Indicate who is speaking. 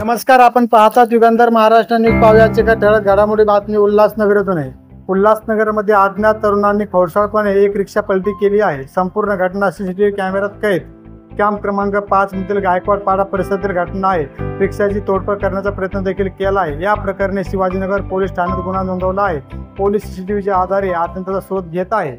Speaker 1: नमस्कार, आपण पाहतात युगंधर महाराष्ट्र न्यूज. पाहुयाची का ठळक घडामोडी बातमी उल्हासनगरतून आहे. उल्हासनगरमध्ये अज्ञात तरुणांनी खोडसाळपणे एक रिक्षा पलटी केली आहे. संपूर्ण घटना सीसीटीव्ही कॅमेऱ्यात कैद. कॅम्प क्रमांक 5 मधील गायकवाड पाडा परिसरातील घटना आहे. रिक्षाची तोडफोड करण्याचा प्रयत्न देखील केला आहे. या प्रकरणी शिवाजीनगर पोलीस ठाण्यात गुन्हा नोंदवला आहे. पोलीस सीसीटीव्हीच्या आधारे आतंत्याचा शोध घेत आहे.